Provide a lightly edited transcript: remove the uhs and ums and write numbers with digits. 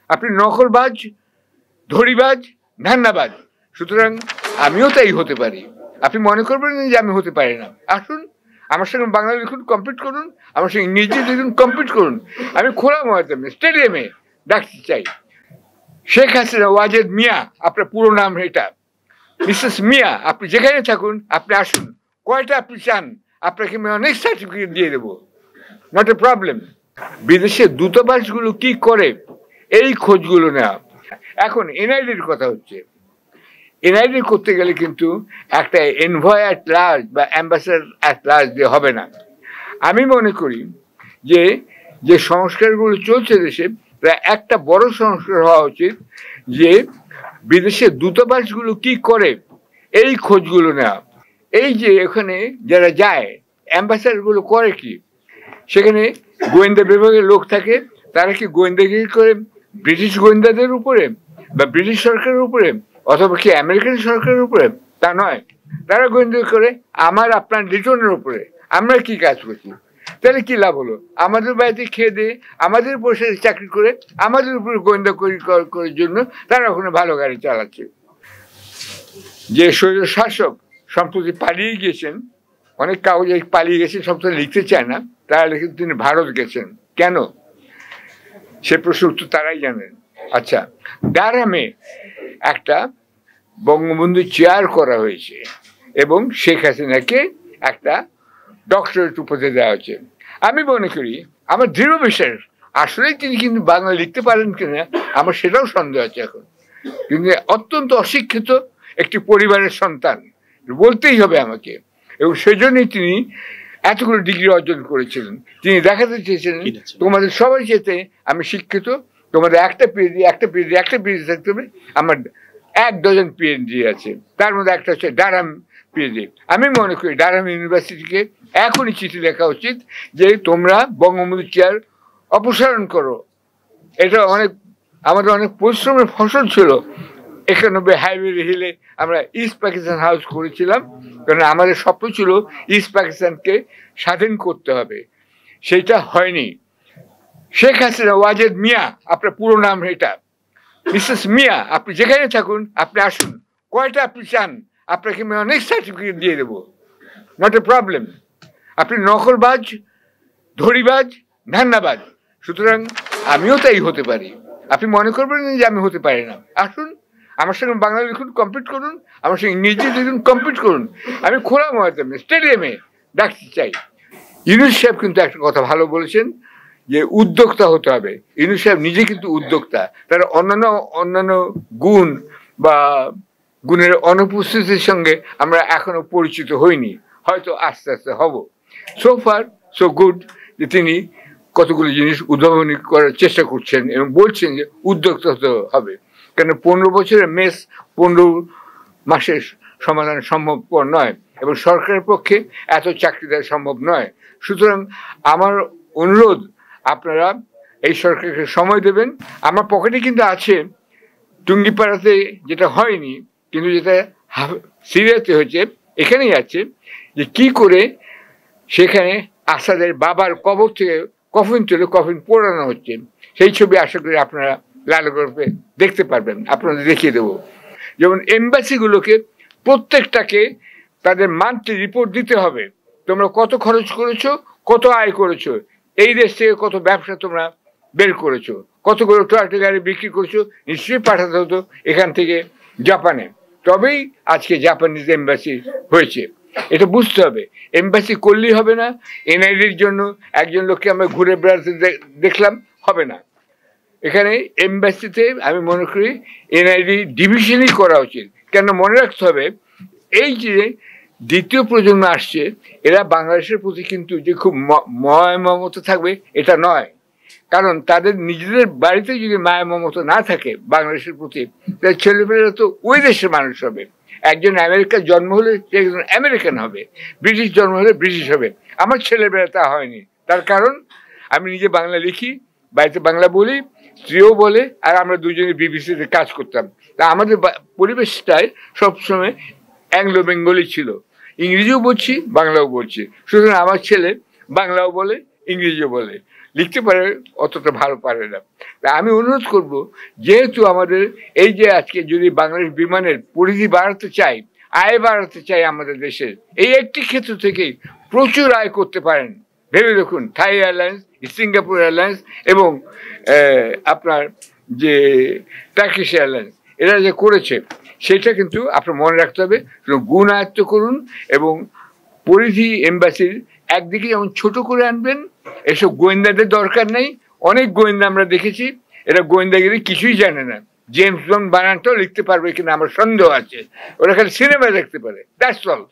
আপনি নকলবাজ, ধড়িবাজ, ধান্নাবাজ। সুতরাং আমিও তাই হতে পারি। আপনি মনে করবেন না যে আমি হতে পারি না। আসুন আমার সঙ্গে বাংলা লিখুন, কমপ্লিট করুন, আমার সঙ্গে ইংরেজি লিখুন, কমপ্লিট করুন। আমি খোলা ময়দানে স্টেডিয়ামে ডাকতে চাই। শেখ হাসিনা ওয়াজেদ মিয়া, আপনার পুরো নাম এটা। মিসেস মিয়া, আপনি যেখানে থাকুন আপনি আসুন। কয়টা আপনি চান, আপনাকে আমি অনেক সার্টিফিকেট দিয়ে দেবো, নট এ প্রবলেম। বিদেশের দূতাবাসগুলো কি করে এই খোঁজগুলো নেওয়া। এখন এনআইডির কথা হচ্ছে। এনআইডি করতে গেলে কিন্তু একটা এনভয় অ্যাট লার্জ বা অ্যাম্বাসেডর অ্যাট লার্জ দিয়ে হবে না। আমি মনে করি যে যে সংস্কারগুলো চলছে দেশে, প্রায় একটা বড় সংস্কার হওয়া উচিত যে বিদেশের দূতাবাসগুলো কি করে এই খোঁজগুলো নেওয়া। এই যে এখানে যারা যায়, অ্যাম্বাসেডরগুলো করে কি, সেখানে গোয়েন্দা বিভাগের লোক থাকে, তারা কি গোয়েন্দাগিরি করে ব্রিটিশ গোয়েন্দাদের উপরে বা ব্রিটিশ সরকারের উপরে অথবা কি আমেরিকান সরকারের উপরে? তা নয়, তারা গোয়েন্দা করে আমার আপনার লিটনের উপরে। আমরা কি কাজ করছি? তাহলে কি লাভ হলো? আমাদের বাড়িতে খেয়ে দিয়ে আমাদের বসে চাকরি করে আমাদের উপরে গোয়েন্দা করার জন্য তারা ওখানে ভালো গাড়ি চালাচ্ছে। যে স্বৈর শাসক সম্প্রতি পালিয়ে গিয়েছেন, অনেক কাগজে পালিয়ে গেছেন, সব তো লিখতে চায় না, তারা লিখে তিনি ভারত গেছেন। কেন? সে প্রশ্ন উত্তর তারাই জানেন। আচ্ছা, ডারহামে একটা বঙ্গবন্ধু চেয়ার করা হয়েছে এবং শেখ হাসিনাকে একটা ডক্টরেট উপাধি দেওয়া হয়েছে। আমি মনে করি, আমার দৃঢ় বিশ্বাস, আসলেই তিনি কিন্তু বাংলা লিখতে পারেন কিনা আমার সেটাও সন্দেহ আছে এখন। কিন্তু অত্যন্ত অশিক্ষিত একটি পরিবারের সন্তান, বলতেই হবে আমাকে। এবং সেজন্যই তিনি এতগুলো ডিগ্রি অর্জন করেছিলেন। তিনি দেখাতে চেয়েছিলেন তোমাদের সবাই চেতে আমি শিক্ষিত, তোমাদের একটা পিএইচডি থাকতে হবে। আমার 1 ডজন পিএইচডি আছে, তার মধ্যে একটা হচ্ছে ডারহাম পিএইচডি। আমি মনে করি ডারহাম ইউনিভার্সিটিকে এখনই চিঠি লেখা উচিত যে তোমরা বঙ্গবন্ধু চেয়ার অপসারণ করো। এটা আমাদের অনেক পরিশ্রমের ফসল ছিল। 91 হাইওয়ে হিলে আমরা ইস্ট পাকিস্তান হাউস করেছিলাম, কারণ আমাদের স্বপ্ন ছিল ইস্ট পাকিস্তানকে স্বাধীন করতে হবে। সেইটা হয়নি। শেখ হাসিনা ওয়াজেদ মিয়া, আপনার পুরো নাম এটা। মিসেস মিয়া, আপনি যেখানে থাকুন আপনি আসুন। কয়টা আপনি চান, আপনাকে আমি অনেক সার্টিফিকেট দিয়ে দেবো, নট এ প্রবলেম। আপনি নকলবাজ, ধড়িবাজ, ধান্নাবাজ। সুতরাং আমিও তাই হতে পারি। আপনি মনে করবেন না যে আমি হতে পারি না। আসুন আমার সঙ্গে বাংলা লিখুন, কমপ্লিট করুন, আমার সঙ্গে ইংরেজি লিখুন, কমপ্লিট করুন। আমি খোলা ময়দানে স্টেডিয়ামে ডাকতে চাই। ইউনূস সাহেব কিন্তু একটা কথা ভালো বলেছেন যে উদ্যোক্তা হতে হবে। ইউনূস সাহেব নিজে কিন্তু উদ্যোক্তা। তার অন্যান্য গুণ বা গুণের অনুপস্থিতির সঙ্গে আমরা এখনো পরিচিত হইনি, হয়তো আস্তে আস্তে হব। সো ফার সো গুড যে তিনি কতগুলো জিনিস উদ্ভাবনী করার চেষ্টা করছেন এবং বলছেন যে উদ্যোক্তা হতে হবে। কেন 15 বছরের মেস 15 মাসের সমাধান সম্ভবপর নয় এবং সরকারের পক্ষে এত চাকরি দেওয়া সম্ভব নয়। সুতরাং আমার অনুরোধ, আপনারা এই সরকারকে সময় দেবেন। আমার পকেটে কিন্তু আছে, টুঙ্গিপাড়াতে যেটা হয়নি কিন্তু যেটা সিরিয়াতে হয়েছে, এখানেই আছে যে কি করে সেখানে আসাদের বাবার কবর থেকে কফিন তুলে কফিন পোড়ানো হচ্ছে। সেই ছবি আশা করি আপনারা লালগড়ে দেখতে পারবেন, আপনাদের দেখিয়ে দেবো। যেমন এমবাসিগুলোকে প্রত্যেকটাকে তাদের মান্থলি রিপোর্ট দিতে হবে, তোমরা কত খরচ করেছো, কত আয় করেছো, এই দেশ থেকে কত ব্যবসা তোমরা বের করেছো, কত করে ট্রাক্টর গাড়ি বিক্রি করছো, নিশ্চয়ই পাঠাতে হতো এখান থেকে জাপানে, তবেই আজকে জাপানিজ এমবাসি হয়েছে। এটা বুঝতে হবে। এমবাসি করলেই হবে না। এনআইডির জন্য একজন লোককে আমরা ঘুরে বেড়াতে দেখলাম, হবে না। এখানে এমবাসিতে আমি মনে করি এনআইডি ডিভিশনই করা উচিত। কেন মনে রাখতে হবে, এই যে দ্বিতীয় প্রজন্ম আসছে, এরা বাংলাদেশের প্রতি কিন্তু যে খুব মায়া মমতা থাকবে এটা নয়। কারণ তাদের নিজেদের বাড়িতে যদি মায়া মমতা না থাকে বাংলাদেশের প্রতি, তাহলে ছেলেমেয়েরা তো ওই দেশের মানুষ হবে। একজন আমেরিকার জন্ম হলে সে একজন আমেরিকান হবে, ব্রিটিশ জন্ম হলে ব্রিটিশ হবে। আমার ছেলেমেয়েরা তা হয়নি। তার কারণ আমি নিজে বাংলা লিখি, বাড়িতে বাংলা বলি, স্ত্রীও বলে, আর আমরা দুজনে বিবিসিতে কাজ করতাম। তা আমাদের পরিবেশটায় সবসময় অ্যাংলো বেঙ্গলি ছিল। ইংরেজিও বলছি, বাংলাও বলছি। সুতরাং আমার ছেলে বাংলাও বলে, ইংরেজিও বলে। লিখতে পারে, অতটা ভালো পারে না। আমি অনুরোধ করব, যেহেতু আমাদের এই যে আজকে যদি বাংলাদেশ বিমানের পরিধি বাড়াতে চাই, আয় বাড়াতে চাই আমাদের দেশের, এই একটি ক্ষেত্র থেকেই প্রচুর আয় করতে পারেন। ভেবে দেখুন, থাই এয়ারলাইন্স, সিঙ্গাপুর এয়ারলাইন্স এবং আপনার যে টার্কিশ এয়ারলাইন্স, এরা যে করেছে সেটা কিন্তু আপনার মনে রাখতে হবে। গুণ আয়ত্ত করুন এবং পরিধি এম্বাসির একদিকে যেমন ছোট করে আনবেন, এসব গোয়েন্দাদের দরকার নেই। অনেক গোয়েন্দা আমরা দেখেছি, এরা গোয়েন্দাগিরি কিছুই জানে না। জেমস বন্ড বানানটাও লিখতে পারবে কিনা আমার সন্দেহ আছে, ওরা খালি সিনেমা দেখতে পারে, দ্যাটস অল।